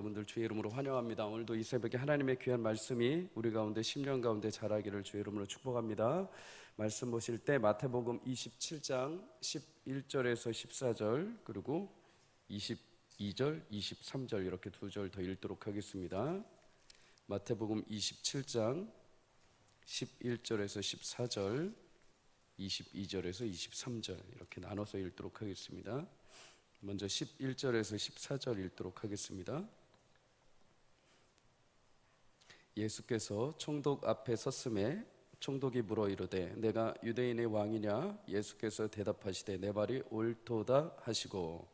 여러분들 주의 이름으로 환영합니다. 오늘도 이 새벽에 하나님의 귀한 말씀이 우리 가운데 심령 가운데 자라기를 주의 이름으로 축복합니다. 말씀 보실 때 마태복음 27장 11절에서 14절 그리고 22절, 23절 이렇게 두 절 더 읽도록 하겠습니다. 마태복음 27장 11절에서 14절, 22절에서 23절 이렇게 나눠서 읽도록 하겠습니다. 먼저 11절에서 14절 읽도록 하겠습니다. 예수께서 총독 앞에 섰음에 총독이 물어 이르되 내가 유대인의 왕이냐? 예수께서 대답하시되 내 말이 옳도다 하시고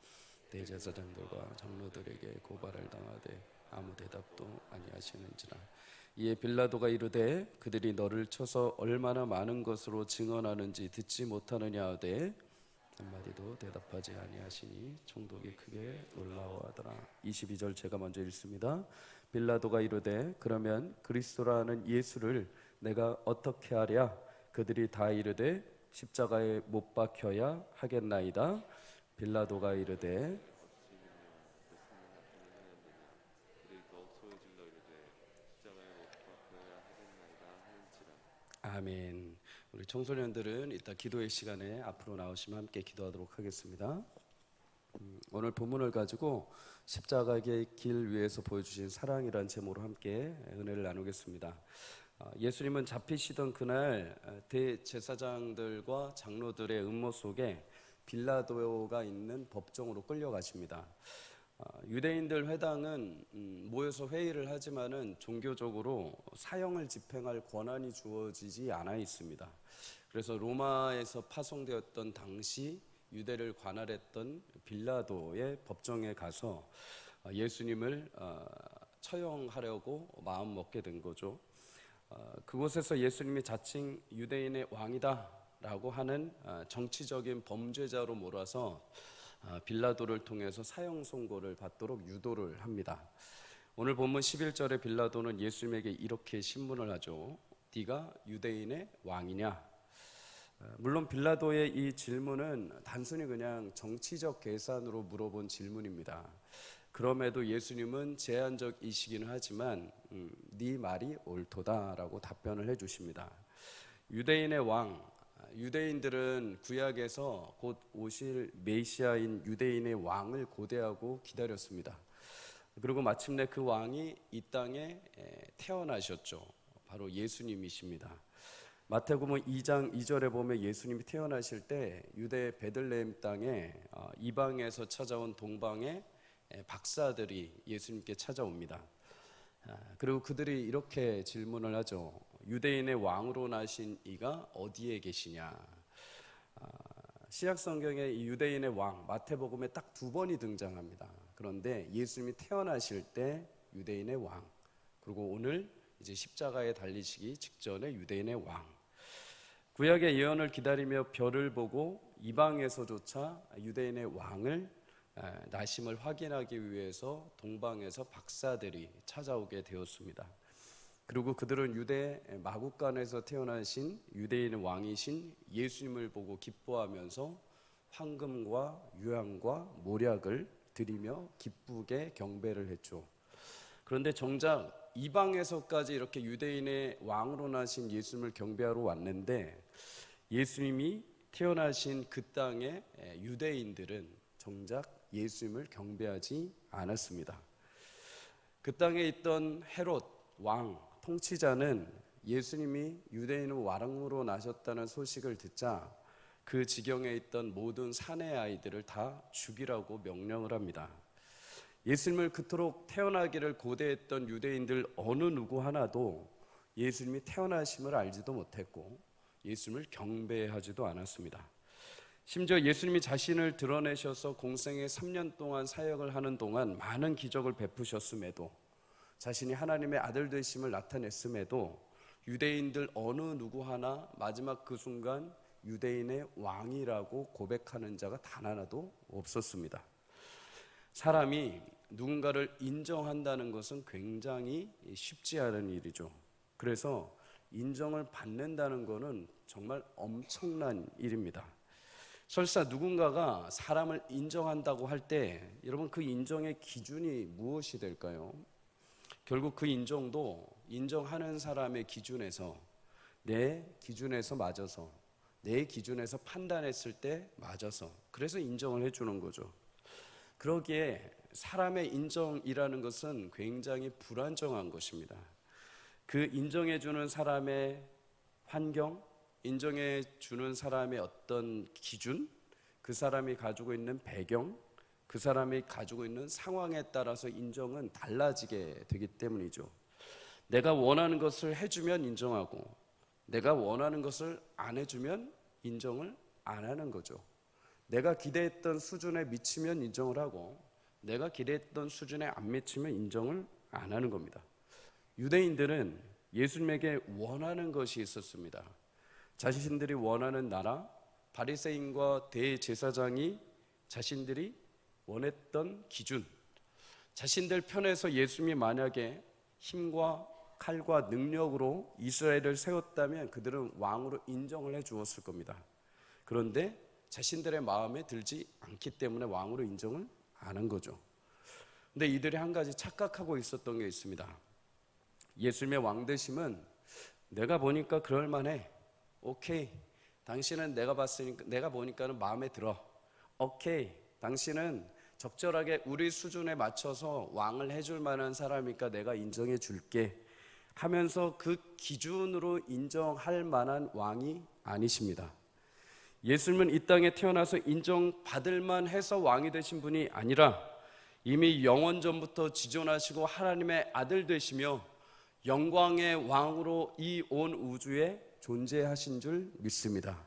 대제사장들과 장로들에게 고발을 당하되 아무 대답도 아니하시는지라. 이에 빌라도가 이르되 그들이 너를 쳐서 얼마나 많은 것으로 증언하는지 듣지 못하느냐 하되 한마디도 대답하지 아니하시니 총독이 크게 놀라워하더라. 22절 제가 먼저 읽습니다. 빌라도가 이르되 그러면 그리스도라는 예수를 내가 어떻게 하랴? 그들이 다 이르되 십자가에 못 박혀야 하겠나이다. 빌라도가 이르되 아멘. 우리 청소년들은 이따 기도의 시간에 앞으로 나오시면 함께 기도하도록 하겠습니다. 오늘 본문을 가지고 십자가의 길 위에서 보여주신 사랑이란 제목으로 함께 은혜를 나누겠습니다. 예수님은 잡히시던 그날 대제사장들과 장로들의 음모 속에 빌라도가 있는 법정으로 끌려가십니다. 유대인들 회당은 모여서 회의를 하지만은 종교적으로 사형을 집행할 권한이 주어지지 않아 있습니다. 그래서 로마에서 파송되었던 당시 유대를 관할했던 빌라도의 법정에 가서 예수님을 처형하려고 마음 먹게 된 거죠. 그곳에서 예수님이 자칭 유대인의 왕이다 라고 하는 정치적인 범죄자로 몰아서 빌라도를 통해서 사형 선고를 받도록 유도를 합니다. 오늘 본문 11절에 빌라도는 예수님에게 이렇게 신문을 하죠. 네가 유대인의 왕이냐? 물론 빌라도의 이 질문은 단순히 그냥 정치적 계산으로 물어본 질문입니다. 그럼에도 예수님은 제한적이시기는 하지만 네 말이 옳도다라고 답변을 해주십니다. 유대인의 왕, 유대인들은 구약에서 곧 오실 메시아인 유대인의 왕을 고대하고 기다렸습니다. 그리고 마침내 그 왕이 이 땅에 태어나셨죠. 바로 예수님이십니다. 마태복음 2장 2절에 보면 예수님이 태어나실 때 유대 베들레헴 땅에 이방에서 찾아온 동방의 박사들이 예수님께 찾아옵니다. 그리고 그들이 이렇게 질문을 하죠. 유대인의 왕으로 나신 이가 어디에 계시냐? 신약성경에 이 유대인의 왕 마태복음에 딱 두 번이 등장합니다. 그런데 예수님이 태어나실 때 유대인의 왕, 그리고 오늘 이제 십자가에 달리시기 직전에 유대인의 왕. 구약의 예언을 기다리며 별을 보고 이방에서조차 유대인의 왕을 나심을 확인하기 위해서 동방에서 박사들이 찾아오게 되었습니다. 그리고 그들은 유대 마국간에서 태어나신 유대인의 왕이신 예수님을 보고 기뻐하면서 황금과 유향과 모략을 드리며 기쁘게 경배를 했죠. 그런데 정작 이방에서까지 이렇게 유대인의 왕으로 나신 예수님을 경배하러 왔는데 예수님이 태어나신 그 땅의 유대인들은 정작 예수님을 경배하지 않았습니다. 그 땅에 있던 헤롯 왕 통치자는 예수님이 유대인의 왕으로 나셨다는 소식을 듣자 그 지경에 있던 모든 사내 아이들을 다 죽이라고 명령을 합니다. 예수님을 그토록 태어나기를 고대했던 유대인들 어느 누구 하나도 예수님이 태어나심을 알지도 못했고 예수님을 경배하지도 않았습니다. 심지어 예수님이 자신을 드러내셔서 공생의 3년 동안 사역을 하는 동안 많은 기적을 베푸셨음에도 자신이 하나님의 아들 되심을 나타냈음에도 유대인들 어느 누구 하나 마지막 그 순간 유대인의 왕이라고 고백하는 자가 단 하나도 없었습니다. 사람이 누군가를 인정한다는 것은 굉장히 쉽지 않은 일이죠. 그래서 인정을 받는다는 것은 정말 엄청난 일입니다. 설사 누군가가 사람을 인정한다고 할 때 여러분 그 인정의 기준이 무엇이 될까요? 결국 그 인정도 인정하는 사람의 기준에서 내 기준에서 맞아서 내 기준에서 판단했을 때 맞아서 그래서 인정을 해주는 거죠. 그러기에 사람의 인정이라는 것은 굉장히 불안정한 것입니다. 그 인정해주는 사람의 환경, 인정해주는 사람의 어떤 기준, 그 사람이 가지고 있는 배경, 그 사람이 가지고 있는 상황에 따라서 인정은 달라지게 되기 때문이죠. 내가 원하는 것을 해주면 인정하고 내가 원하는 것을 안 해주면 인정을 안 하는 거죠. 내가 기대했던 수준에 미치면 인정을 하고 내가 기대했던 수준에 안 미치면 인정을 안 하는 겁니다. 유대인들은 예수님에게 원하는 것이 있었습니다. 자신들이 원하는 나라, 바리새인과 대제사장이 자신들이 원했던 기준, 자신들 편에서 예수님이 만약에 힘과 칼과 능력으로 이스라엘을 세웠다면 그들은 왕으로 인정을 해 주었을 겁니다. 그런데 자신들의 마음에 들지 않기 때문에 왕으로 인정을 안 한 거죠. 근데 이들이 한 가지 착각하고 있었던 게 있습니다. 예수님의 왕되심은 내가 보니까 그럴만해. 오케이. 당신은 내가 보니까는 마음에 들어. 오케이. 당신은 적절하게 우리 수준에 맞춰서 왕을 해줄 만한 사람이니까 내가 인정해 줄게 하면서 그 기준으로 인정할 만한 왕이 아니십니다. 예수님은 이 땅에 태어나서 인정받을 만해서 왕이 되신 분이 아니라 이미 영원 전부터 지존하시고 하나님의 아들 되시며 영광의 왕으로 이 온 우주에 존재하신 줄 믿습니다.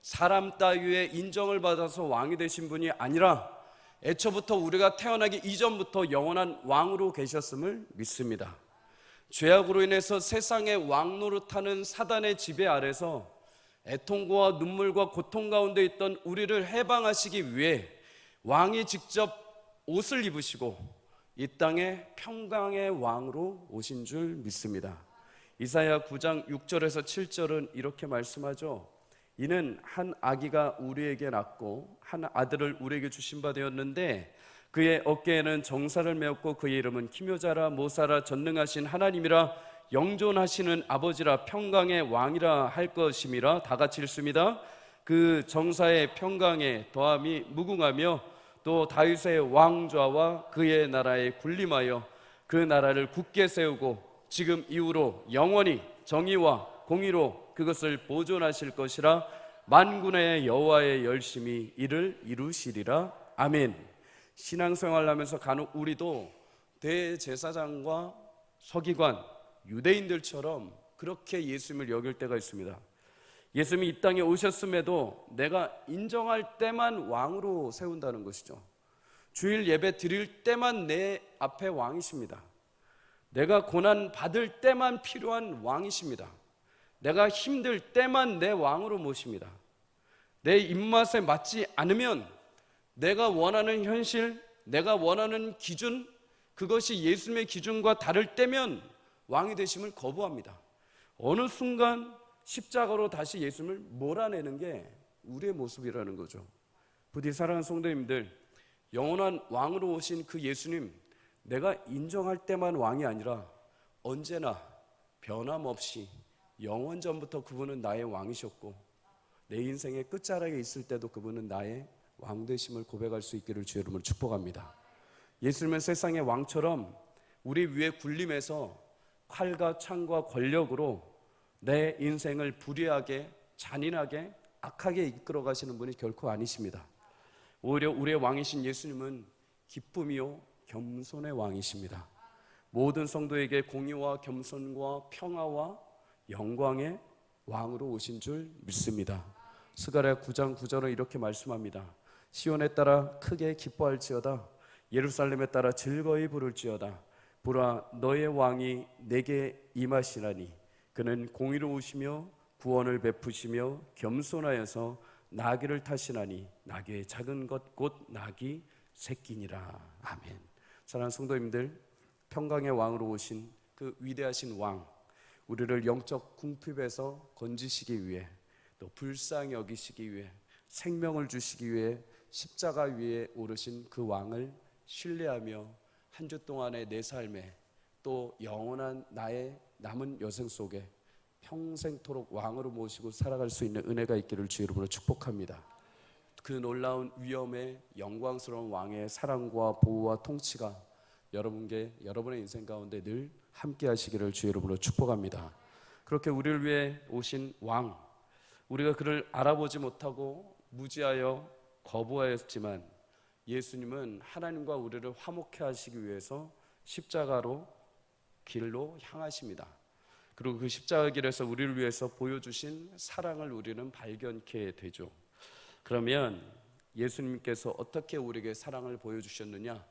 사람 따위의 인정을 받아서 왕이 되신 분이 아니라 애초부터 우리가 태어나기 이전부터 영원한 왕으로 계셨음을 믿습니다. 죄악으로 인해서 세상의 왕 노릇하는 사단의 지배 아래서 애통과 눈물과 고통 가운데 있던 우리를 해방하시기 위해 왕이 직접 옷을 입으시고 이 땅에 평강의 왕으로 오신 줄 믿습니다. 이사야 9장 6절에서 7절은 이렇게 말씀하죠. 이는 한 아기가 우리에게 낳고 한 아들을 우리에게 주신 바 되었는데 그의 어깨에는 정사를 메었고 그의 이름은 기묘자라 모사라 전능하신 하나님이라 영존하시는 아버지라 평강의 왕이라 할 것임이라. 다 같이 읽습니다. 그 정사의 평강에 더함이 무궁하며 또 다윗의 왕좌와 그의 나라에 군림하여 그 나라를 굳게 세우고 지금 이후로 영원히 정의와 공의로 그것을 보존하실 것이라. 만군의 여호와의 열심히 이를 이루시리라. 아멘. 신앙생활하면서 간혹 우리도 대제사장과 서기관, 유대인들처럼 그렇게 예수님을 여길 때가 있습니다. 예수님이 이 땅에 오셨음에도 내가 인정할 때만 왕으로 세운다는 것이죠. 주일 예배 드릴 때만 내 앞에 왕이십니다. 내가 고난 받을 때만 필요한 왕이십니다. 내가 힘들 때만 내 왕으로 모십니다. 내 입맛에 맞지 않으면 내가 원하는 현실, 내가 원하는 기준, 그것이 예수님의 기준과 다를 때면 왕이 되심을 거부합니다. 어느 순간 십자가로 다시 예수님을 몰아내는 게 우리의 모습이라는 거죠. 부디 사랑하는 성도님들, 영원한 왕으로 오신 그 예수님, 내가 인정할 때만 왕이 아니라 언제나 변함없이 영원 전부터 그분은 나의 왕이셨고 내 인생의 끝자락에 있을 때도 그분은 나의 왕 되심을 고백할 수 있기를 주의 이름으로 축복합니다. 예수님은 세상의 왕처럼 우리 위에 군림해서 칼과 창과 권력으로 내 인생을 불의하게, 잔인하게, 악하게 이끌어 가시는 분이 결코 아니십니다. 오히려 우리의 왕이신 예수님은 기쁨이요 겸손의 왕이십니다. 모든 성도에게 공의와 겸손과 평화와 영광의 왕으로 오신 줄 믿습니다. 스가랴 9장 9절은 이렇게 말씀합니다. 시온에 따라 크게 기뻐할지어다 예루살렘에 따라 즐거이 부를지어다. 보라 너의 왕이 내게 임하시나니 그는 공의로우시며 구원을 베푸시며 겸손하여서 나귀를 타시나니 나귀의 작은 것 곧 나귀 새끼니라. 아멘. 사랑하는 성도님들, 평강의 왕으로 오신 그 위대하신 왕, 우리를 영적 궁핍에서 건지시기 위해 또 불쌍히 여기시기 위해 생명을 주시기 위해 십자가 위에 오르신 그 왕을 신뢰하며 한 주 동안의 내 삶에 또 영원한 나의 남은 여생 속에 평생토록 왕으로 모시고 살아갈 수 있는 은혜가 있기를 주 이름으로 축복합니다. 그 놀라운 위엄의 영광스러운 왕의 사랑과 보호와 통치가 여러분의 인생 가운데 늘 함께 하시기를 주 이름으로 축복합니다. 그렇게 우리를 위해 오신 왕, 우리가 그를 알아보지 못하고 무지하여 거부하였지만 예수님은 하나님과 우리를 화목케 하시기 위해서 십자가로 길로 향하십니다. 그리고 그 십자가 길에서 우리를 위해서 보여주신 사랑을 우리는 발견케 되죠. 그러면 예수님께서 어떻게 우리에게 사랑을 보여주셨느냐?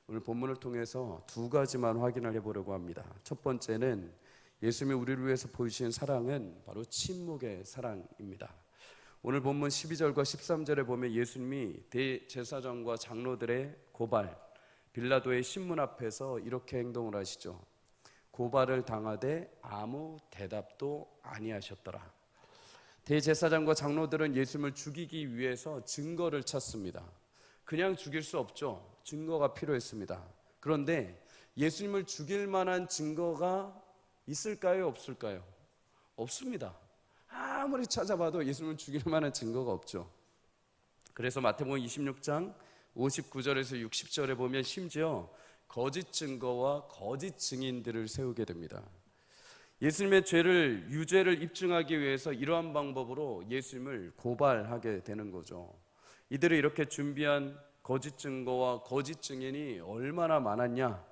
오늘 본문을 통해서 두 가지만 확인을 해보려고 합니다. 첫 번째는 예수님이 우리를 위해서 보여주신 사랑은 바로 침묵의 사랑입니다. 오늘 본문 12절과 13절에 보면 예수님이 대제사장과 장로들의 고발, 빌라도의 신문 앞에서 이렇게 행동을 하시죠. 고발을 당하되 아무 대답도 아니하셨더라. 대제사장과 장로들은 예수님을 죽이기 위해서 증거를 찾습니다. 그냥 죽일 수 없죠. 증거가 필요했습니다. 그런데 예수님을 죽일 만한 증거가 있을까요? 없을까요? 없습니다. 아무리 찾아봐도 예수님을 죽일 만한 증거가 없죠. 그래서 마태복음 26장 59절에서 60절에 보면 심지어 거짓 증거와 거짓 증인들을 세우게 됩니다. 예수님의 죄를, 유죄를 입증하기 위해서 이러한 방법으로 예수님을 고발하게 되는 거죠. 이들이 이렇게 준비한 거짓 증거와 거짓 증인이 얼마나 많았냐?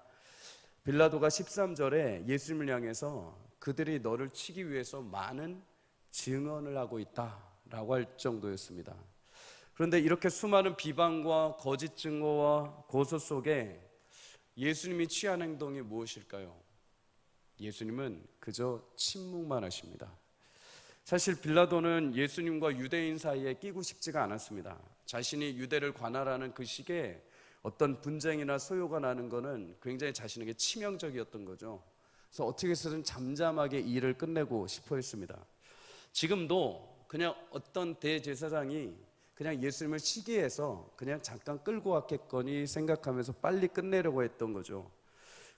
빌라도가 13절에 예수님을 향해서 그들이 너를 치기 위해서 많은 증언을 하고 있다라고 할 정도였습니다. 그런데 이렇게 수많은 비방과 거짓 증거와 고소 속에 예수님이 취한 행동이 무엇일까요? 예수님은 그저 침묵만 하십니다. 사실 빌라도는 예수님과 유대인 사이에 끼고 싶지가 않았습니다. 자신이 유대를 관할하는 그 시기에 어떤 분쟁이나 소요가 나는 것은 굉장히 자신에게 치명적이었던 거죠. 그래서 어떻게 해서든 잠잠하게 이 일을 끝내고 싶어 했습니다. 지금도 그냥 어떤 대제사장이 그냥 예수님을 시기해서 그냥 잠깐 끌고 왔겠거니 생각하면서 빨리 끝내려고 했던 거죠.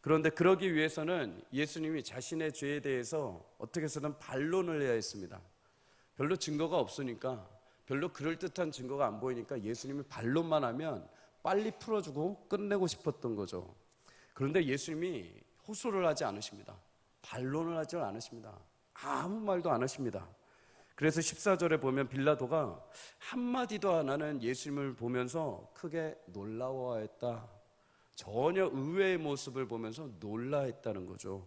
그런데 그러기 위해서는 예수님이 자신의 죄에 대해서 어떻게 해서든 반론을 해야 했습니다. 별로 증거가 없으니까, 별로 그럴듯한 증거가 안 보이니까 예수님이 반론만 하면 빨리 풀어주고 끝내고 싶었던 거죠. 그런데 예수님이 호소를 하지 않으십니다. 반론을 하지 않으십니다. 아무 말도 안 하십니다. 그래서 14절에 보면 빌라도가 한마디도 안 하는 예수님을 보면서 크게 놀라워했다. 전혀 의외의 모습을 보면서 놀라했다는 거죠.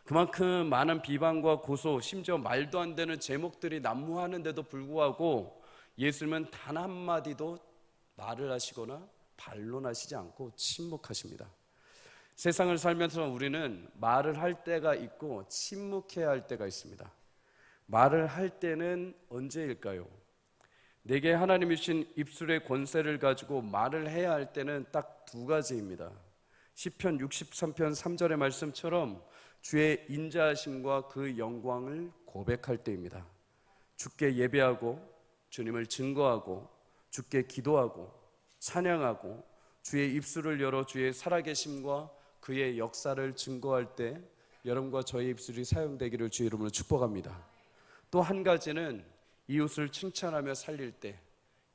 그만큼 많은 비방과 고소, 심지어 말도 안 되는 제목들이 난무하는데도 불구하고 예수님은 단 한마디도 말을 하시거나 반론하시지 않고 침묵하십니다. 세상을 살면서 우리는 말을 할 때가 있고 침묵해야 할 때가 있습니다. 말을 할 때는 언제일까요? 내게 하나님이 주신 입술의 권세를 가지고 말을 해야 할 때는 딱 두 가지입니다. 시편 63편 3절의 말씀처럼 주의 인자하심과 그 영광을 고백할 때입니다. 주께 예배하고 주님을 증거하고 주께 기도하고 찬양하고 주의 입술을 열어 주의 살아계심과 그의 역사를 증거할 때 여러분과 저의 입술이 사용되기를 주의 이름으로 축복합니다. 또 한 가지는 이웃을 칭찬하며 살릴 때,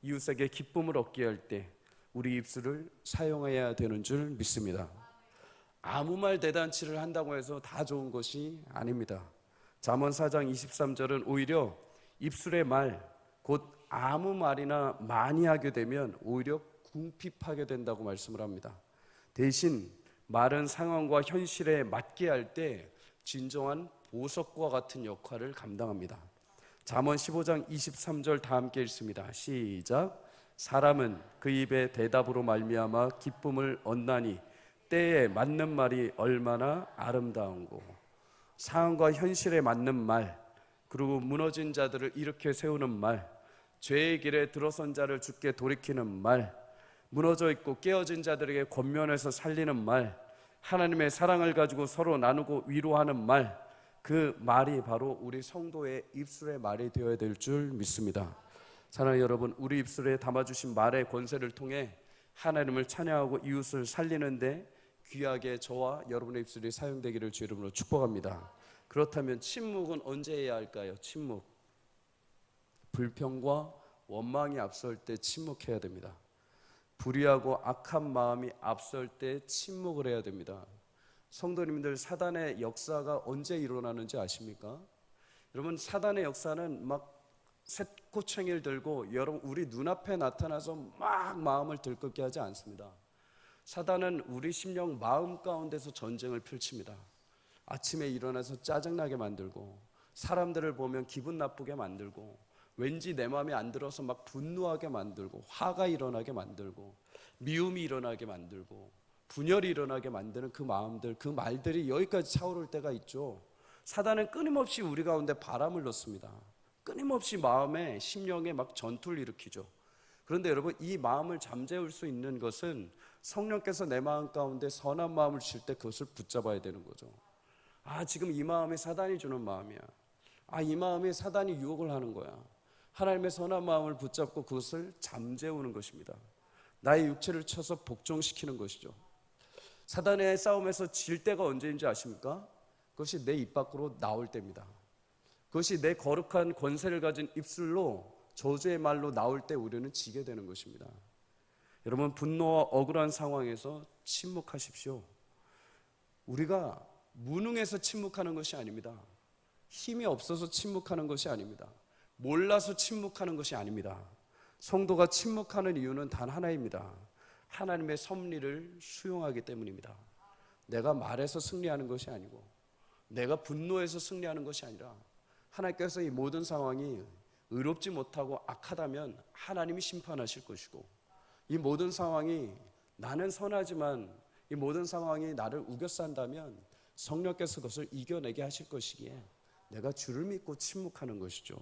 이웃에게 기쁨을 얻게 할 때 우리 입술을 사용해야 되는 줄 믿습니다. 아무 말 대잔치를 한다고 해서 다 좋은 것이 아닙니다. 잠언 4장 23절은 오히려 입술의 말, 곧 아무 말이나 많이 하게 되면 오히려 궁핍하게 된다고 말씀을 합니다. 대신 말은 상황과 현실에 맞게 할 때 진정한 보석과 같은 역할을 감당합니다. 잠언 15장 23절 다 함께 읽습니다. 시작. 사람은 그 입의 대답으로 말미암아 기쁨을 얻나니 때에 맞는 말이 얼마나 아름다운고. 상황과 현실에 맞는 말, 그리고 무너진 자들을 일으켜 세우는 말, 죄의 길에 들어선 자를 주께 돌이키는 말, 무너져 있고 깨어진 자들에게 권면해서 살리는 말, 하나님의 사랑을 가지고 서로 나누고 위로하는 말, 그 말이 바로 우리 성도의 입술의 말이 되어야 될 줄 믿습니다. 사랑하는 여러분, 우리 입술에 담아주신 말의 권세를 통해 하나님을 찬양하고 이웃을 살리는데 귀하게 저와 여러분의 입술이 사용되기를 주 이름으로 축복합니다. 그렇다면 침묵은 언제 해야 할까요? 침묵. 불평과 원망이 앞설 때 침묵해야 됩니다. 불의하고 악한 마음이 앞설 때 침묵을 해야 됩니다. 성도님들, 사단의 역사가 언제 일어나는지 아십니까? 여러분, 사단의 역사는 막 쇠꼬챙이를 들고 여러분 우리 눈앞에 나타나서 막 마음을 들끓게 하지 않습니다. 사단은 우리 심령 마음 가운데서 전쟁을 펼칩니다. 아침에 일어나서 짜증나게 만들고, 사람들을 보면 기분 나쁘게 만들고, 왠지 내 마음에 안 들어서 막 분노하게 만들고, 화가 일어나게 만들고, 미움이 일어나게 만들고, 분열이 일어나게 만드는 그 마음들, 그 말들이 여기까지 차오를 때가 있죠. 사단은 끊임없이 우리 가운데 바람을 넣습니다. 끊임없이 마음에, 심령에 막 전투를 일으키죠. 그런데 여러분, 이 마음을 잠재울 수 있는 것은 성령께서 내 마음 가운데 선한 마음을 주실 때 그것을 붙잡아야 되는 거죠. 아, 지금 이 마음이 사단이 주는 마음이야. 아, 이 마음이 사단이 유혹을 하는 거야. 하나님의 선한 마음을 붙잡고 그것을 잠재우는 것입니다. 나의 육체를 쳐서 복종시키는 것이죠. 사단의 싸움에서 질 때가 언제인지 아십니까? 그것이 내 입 밖으로 나올 때입니다. 그것이 내 거룩한 권세를 가진 입술로 저주의 말로 나올 때 우리는 지게 되는 것입니다. 여러분, 분노와 억울한 상황에서 침묵하십시오. 우리가 무능해서 침묵하는 것이 아닙니다. 힘이 없어서 침묵하는 것이 아닙니다. 몰라서 침묵하는 것이 아닙니다. 성도가 침묵하는 이유는 단 하나입니다. 하나님의 섭리를 수용하기 때문입니다. 내가 말해서 승리하는 것이 아니고, 내가 분노해서 승리하는 것이 아니라, 하나님께서 이 모든 상황이 의롭지 못하고 악하다면 하나님이 심판하실 것이고, 이 모든 상황이 나는 선하지만 이 모든 상황이 나를 우겨싼다면 성령께서 그것을 이겨내게 하실 것이기에 내가 주를 믿고 침묵하는 것이죠.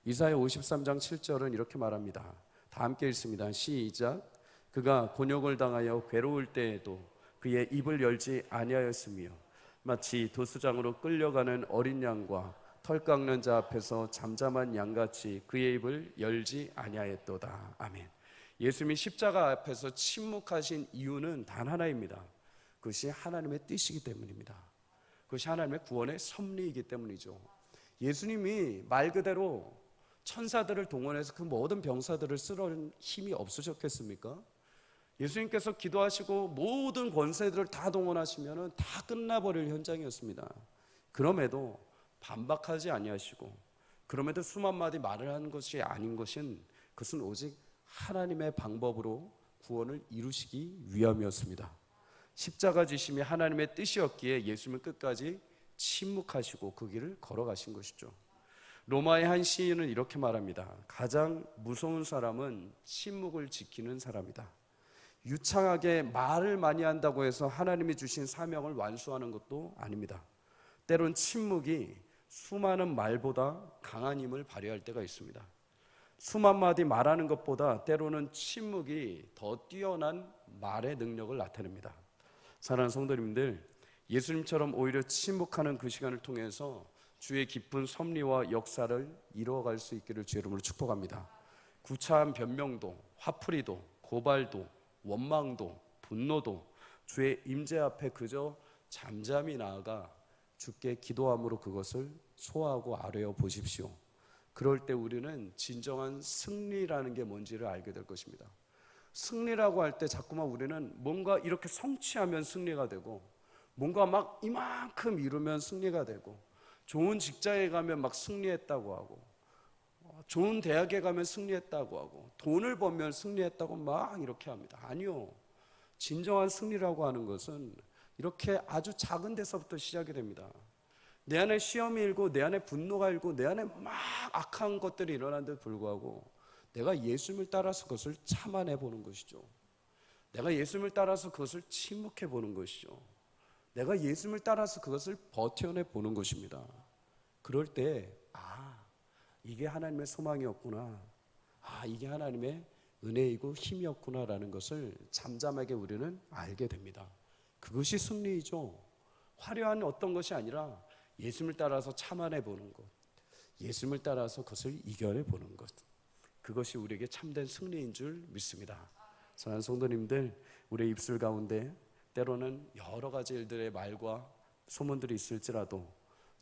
이사야 53장 7절은 이렇게 말합니다. 다 함께 읽습니다. 시작. 그가 곤욕을 당하여 괴로울 때에도 그의 입을 열지 아니하였으며 마치 도수장으로 끌려가는 어린 양과 털 깎는 자 앞에서 잠잠한 양같이 그의 입을 열지 아니하였도다. 아멘. 예수님이 십자가 앞에서 침묵하신 이유는 단 하나입니다. 그것이 하나님의 뜻이기 때문입니다. 그것이 하나님의 구원의 섭리이기 때문이죠. 예수님이 말 그대로 천사들을 동원해서 그 모든 병사들을 쓰러는 힘이 없으셨겠습니까? 예수님께서 기도하시고 모든 권세들을 다 동원하시면 다 끝나버릴 현장이었습니다. 그럼에도 반박하지 아니하시고, 그럼에도 수만 마디 말을 하는 것이 아닌 것은 그것은 오직 하나님의 방법으로 구원을 이루시기 위함이었습니다. 십자가 지심이 하나님의 뜻이었기에 예수님은 끝까지 침묵하시고 그 길을 걸어가신 것이죠. 로마의 한 시인은 이렇게 말합니다. 가장 무서운 사람은 침묵을 지키는 사람이다. 유창하게 말을 많이 한다고 해서 하나님이 주신 사명을 완수하는 것도 아닙니다. 때론 침묵이 수많은 말보다 강한 힘을 발휘할 때가 있습니다. 수만 마디 말하는 것보다 때로는 침묵이 더 뛰어난 말의 능력을 나타냅니다. 사랑하는 성도님들, 예수님처럼 오히려 침묵하는 그 시간을 통해서 주의 깊은 섭리와 역사를 이루어갈 수 있기를 주의 이름으로 축복합니다. 구차한 변명도, 화풀이도, 고발도, 원망도, 분노도 주의 임재 앞에 그저 잠잠히 나아가 주께 기도함으로 그것을 소화하고 아뢰어 보십시오. 그럴 때 우리는 진정한 승리라는 게 뭔지를 알게 될 것입니다. 승리라고 할 때 자꾸만 우리는 뭔가 이렇게 성취하면 승리가 되고, 뭔가 막 이만큼 이루면 승리가 되고, 좋은 직장에 가면 막 승리했다고 하고, 좋은 대학에 가면 승리했다고 하고, 돈을 벌면 승리했다고 막 이렇게 합니다. 아니요. 진정한 승리라고 하는 것은 이렇게 아주 작은 데서부터 시작이 됩니다. 내 안에 시험이 일고, 내 안에 분노가 일고, 내 안에 막 악한 것들이 일어나는데도 불구하고 내가 예수님을 따라서 그것을 참아내 보는 것이죠. 내가 예수님을 따라서 그것을 침묵해 보는 것이죠. 내가 예수님을 따라서 그것을 버텨내 보는 것입니다. 그럴 때 이게 하나님의 소망이었구나, 이게 하나님의 은혜이고 힘이었구나라는 것을 잠잠하게 우리는 알게 됩니다. 그것이 승리이죠. 화려한 어떤 것이 아니라 예수님을 따라서 참아내 보는 것, 예수님을 따라서 그것을 이겨내 보는 것, 그것이 우리에게 참된 승리인 줄 믿습니다. 사랑하는 성도님들, 우리의 입술 가운데 때로는 여러 가지 일들의 말과 소문들이 있을지라도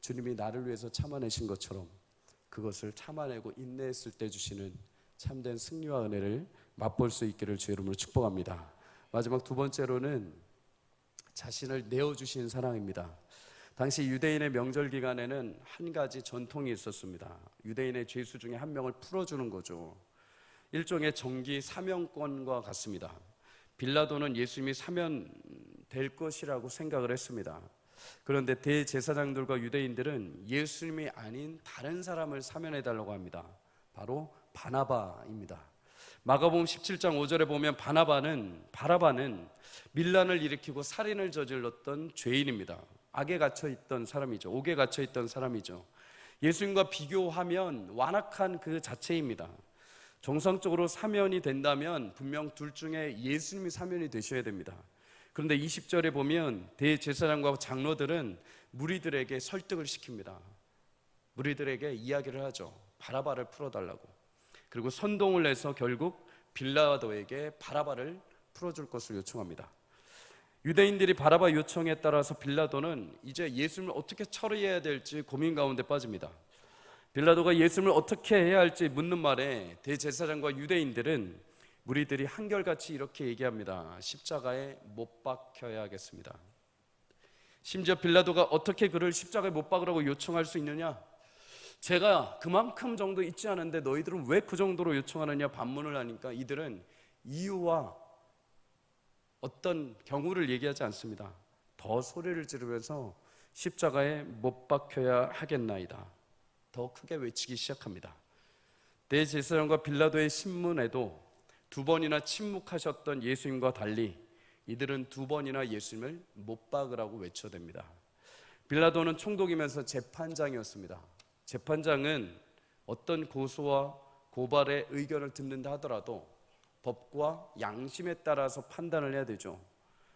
주님이 나를 위해서 참아내신 것처럼 그것을 참아내고 인내했을 때 주시는 참된 승리와 은혜를 맛볼 수 있기를 주의 이름으로 축복합니다. 마지막 두 번째로는 자신을 내어주신 사랑입니다. 당시 유대인의 명절 기간에는 한 가지 전통이 있었습니다. 유대인의 죄수 중에 한 명을 풀어주는 거죠. 일종의 정기 사면권과 같습니다. 빌라도는 예수님이 사면될 것이라고 생각을 했습니다. 그런데 대제사장들과 유대인들은 예수님이 아닌 다른 사람을 사면해달라고 합니다. 바로 바나바입니다. 마가복음 17장 5절에 보면 바라바는 밀란을 일으키고 살인을 저질렀던 죄인입니다. 악에 갇혀있던 사람이죠. 옥에 갇혀있던 사람이죠. 예수님과 비교하면 완악한 그 자체입니다. 정상적으로 사면이 된다면 분명 둘 중에 예수님이 사면이 되셔야 됩니다. 그런데 20절에 보면 대제사장과 장로들은 무리들에게 설득을 시킵니다. 무리들에게 이야기를 하죠. 바라바를 풀어달라고. 그리고 선동을 해서 결국 빌라도에게 바라바를 풀어줄 것을 요청합니다. 유대인들이 바라바 요청에 따라서 빌라도는 이제 예수님을 어떻게 처리해야 될지 고민 가운데 빠집니다. 빌라도가 예수님을 어떻게 해야 할지 묻는 말에 대제사장과 유대인들은 무리들이 한결같이 이렇게 얘기합니다. 십자가에 못 박혀야겠습니다. 심지어 빌라도가 어떻게 그를 십자가에 못 박으라고 요청할 수 있느냐? 제가 그만큼 정도 있지 않은데 너희들은 왜 그 정도로 요청하느냐 반문을 하니까 이들은 이유와 어떤 경우를 얘기하지 않습니다. 더 소리를 지르면서 십자가에 못 박혀야 하겠나이다. 더 크게 외치기 시작합니다. 대제사장과 빌라도의 신문에도 두 번이나 침묵하셨던 예수님과 달리 이들은 두 번이나 예수님을 못 박으라고 외쳐댑니다. 빌라도는 총독이면서 재판장이었습니다. 재판장은 어떤 고소와 고발의 의견을 듣는다 하더라도 법과 양심에 따라서 판단을 해야 되죠.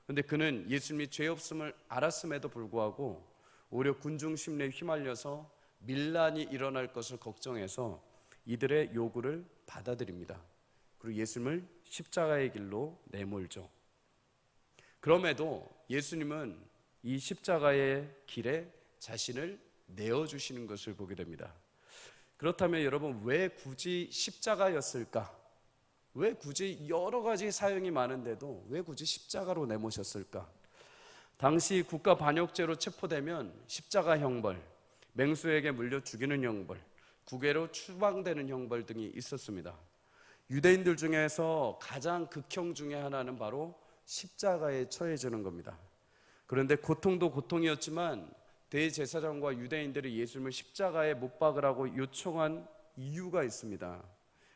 그런데 그는 예수님이 죄 없음을 알았음에도 불구하고 오히려 군중 심리에 휘말려서 밀란이 일어날 것을 걱정해서 이들의 요구를 받아들입니다. 그리고 예수님을 십자가의 길로 내몰죠. 그럼에도 예수님은 이 십자가의 길에 자신을 내어주시는 것을 보게 됩니다. 그렇다면 여러분, 왜 굳이 십자가였을까? 왜 굳이 여러 가지 사형이 많은데도 왜 굳이 십자가로 내모셨을까? 당시 국가 반역죄로 체포되면 십자가 형벌, 맹수에게 물려 죽이는 형벌, 국외로 추방되는 형벌 등이 있었습니다. 유대인들 중에서 가장 극형 중에 하나는 바로 십자가에 처해지는 겁니다. 그런데 고통도 고통이었지만 대제사장과 유대인들이 예수님을 십자가에 못 박으라고 요청한 이유가 있습니다.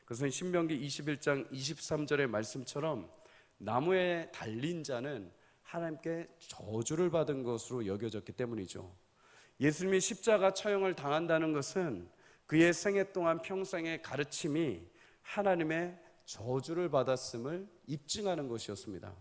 그것은 신명기 21장 23절의 말씀처럼 나무에 달린 자는 하나님께 저주를 받은 것으로 여겨졌기 때문이죠. 예수님이 십자가 처형을 당한다는 것은 그의 생애 동안 평생의 가르침이 하나님의 저주를 받았음을 입증하는 것이었습니다.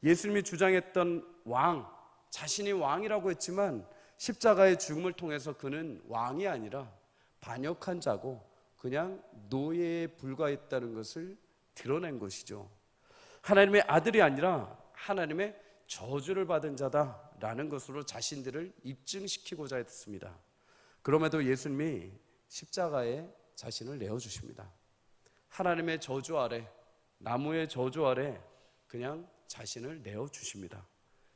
예수님이 주장했던 왕, 자신이 왕이라고 했지만 십자가의 죽음을 통해서 그는 왕이 아니라 반역한 자고 그냥 노예에 불과했다는 것을 드러낸 것이죠. 하나님의 아들이 아니라 하나님의 저주를 받은 자다라는 것으로 자신들을 입증시키고자 했습니다. 그럼에도 예수님이 십자가에 자신을 내어주십니다. 하나님의 저주 아래, 나무의 저주 아래 그냥 자신을 내어주십니다.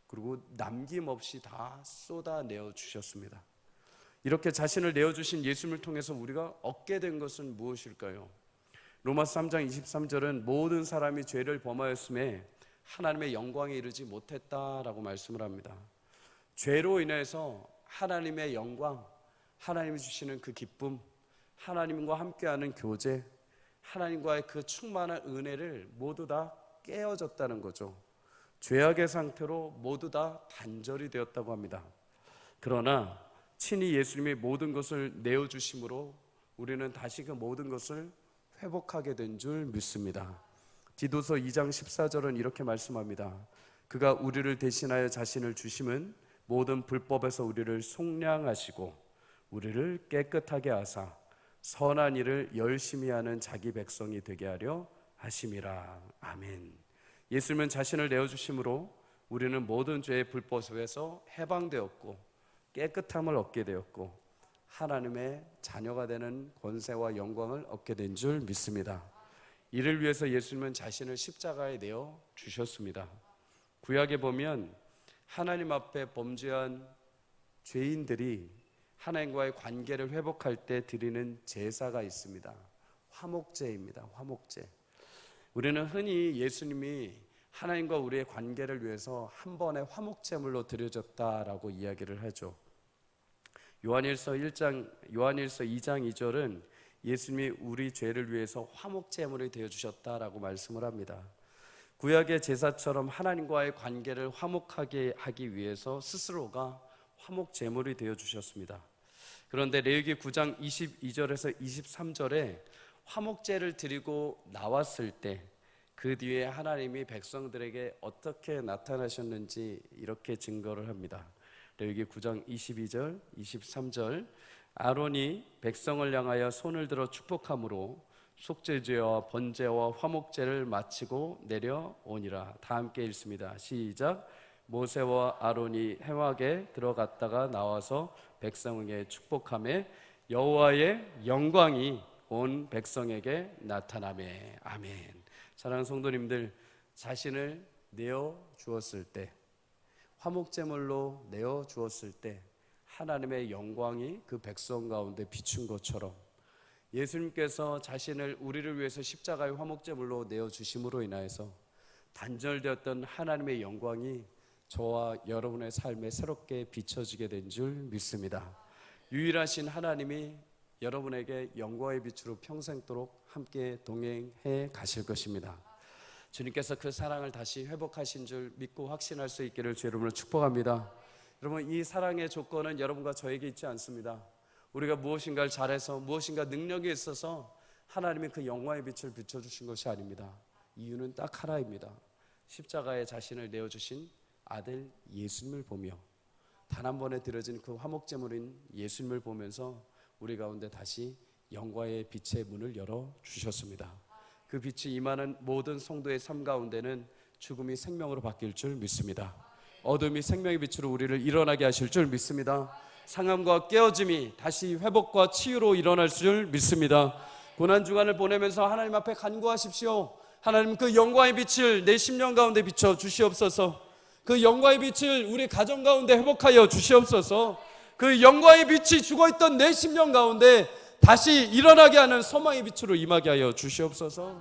그리고 남김없이 다 쏟아내어 주셨습니다. 이렇게 자신을 내어주신 예수님을 통해서 우리가 얻게 된 것은 무엇일까요? 로마서 3장 23절은 모든 사람이 죄를 범하였음에 하나님의 영광에 이르지 못했다라고 말씀을 합니다. 죄로 인해서 하나님의 영광, 하나님이 주시는 그 기쁨, 하나님과 함께하는 교제, 하나님과의 그 충만한 은혜를 모두 다 깨어졌다는 거죠. 죄악의 상태로 모두 다 단절이 되었다고 합니다. 그러나 친히 예수님이 모든 것을 내어주심으로 우리는 다시 그 모든 것을 회복하게 된 줄 믿습니다. 디도서 2장 14절은 이렇게 말씀합니다. 그가 우리를 대신하여 자신을 주심은 모든 불법에서 우리를 속량하시고 우리를 깨끗하게 하사 선한 일을 열심히 하는 자기 백성이 되게 하려 하심이라. 아멘. 예수님은 자신을 내어주심으로 우리는 모든 죄의 불법에서 해방되었고 깨끗함을 얻게 되었고 하나님의 자녀가 되는 권세와 영광을 얻게 된 줄 믿습니다. 이를 위해서 예수님은 자신을 십자가에 내어 주셨습니다. 구약에 보면 하나님 앞에 범죄한 죄인들이 하나님과의 관계를 회복할 때 드리는 제사가 있습니다. 화목제입니다. 화목제. 우리는 흔히 예수님이 하나님과 우리의 관계를 위해서 한 번의 화목제물로 드려졌다라고 이야기를 하죠. 요한일서 2장 2절은 예수님이 우리 죄를 위해서 화목제물이 되어주셨다라고 말씀을 합니다. 구약의 제사처럼 하나님과의 관계를 화목하게 하기 위해서 스스로가 화목제물이 되어주셨습니다. 그런데 레위기 9장 22절에서 23절에 화목제를 드리고 나왔을 때 그 뒤에 하나님이 백성들에게 어떻게 나타나셨는지 이렇게 증거를 합니다. 레위기 9장 22절, 23절 아론이 백성을 향하여 손을 들어 축복함으로 속죄제와 번제와 화목제를 마치고 내려오니라. 다 함께 읽습니다. 시작. 모세와 아론이 회막에 들어갔다가 나와서 백성에게 축복하며 여호와의 영광이 온 백성에게 나타나매. 아멘. 사랑하는 성도님들, 자신을 내어 주었을 때, 화목제물로 내어 주었을 때 하나님의 영광이 그 백성 가운데 비춘 것처럼 예수님께서 자신을 우리를 위해서 십자가의 화목제물로 내어 주심으로 인하여서 단절되었던 하나님의 영광이 저와 여러분의 삶에 새롭게 비춰지게 된 줄 믿습니다. 유일하신 하나님이 여러분에게 영광의 빛으로 평생도록 함께 동행해 가실 것입니다. 주님께서 그 사랑을 다시 회복하신 줄 믿고 확신할 수 있기를 주 여러분을 축복합니다. 여러분, 이 사랑의 조건은 여러분과 저에게 있지 않습니다. 우리가 무엇인가를 잘해서 무엇인가 능력이 있어서 하나님이 그 영광의 빛을 비춰주신 것이 아닙니다. 이유는 딱 하나입니다. 십자가에 자신을 내어주신 아들 예수님을 보며 단 한 번에 드려진 그 화목제물인 예수님을 보면서 우리 가운데 다시 영광의 빛의 문을 열어주셨습니다. 그 빛이 임하는 모든 성도의 삶 가운데는 죽음이 생명으로 바뀔 줄 믿습니다. 어둠이 생명의 빛으로 우리를 일어나게 하실 줄 믿습니다. 상함과 깨어짐이 다시 회복과 치유로 일어날 줄 믿습니다. 고난주간을 보내면서 하나님 앞에 간구하십시오. 하나님, 그 영광의 빛을 내 심령 가운데 비춰 주시옵소서. 그 영광의 빛을 우리 가정 가운데 회복하여 주시옵소서. 그 영광의 빛이 죽어있던 내 심령 가운데 다시 일어나게 하는 소망의 빛으로 임하게 하여 주시옵소서.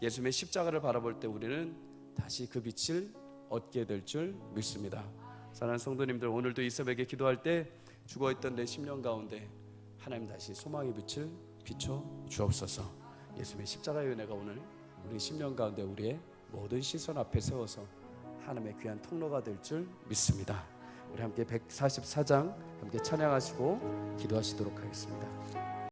예수님의 십자가를 바라볼 때 우리는 다시 그 빛을 얻게 될 줄 믿습니다. 사랑하는 성도님들, 오늘도 이 새벽에 기도할 때 죽어있던 내 심령 가운데 하나님 다시 소망의 빛을 비춰 주옵소서. 예수님의 십자가의 은혜가 오늘 우리 심령 가운데 우리의 모든 시선 앞에 세워서 하나님의 귀한 통로가 될 줄 믿습니다. 우리 함께 144장 함께 찬양하시고 기도하시도록 하겠습니다.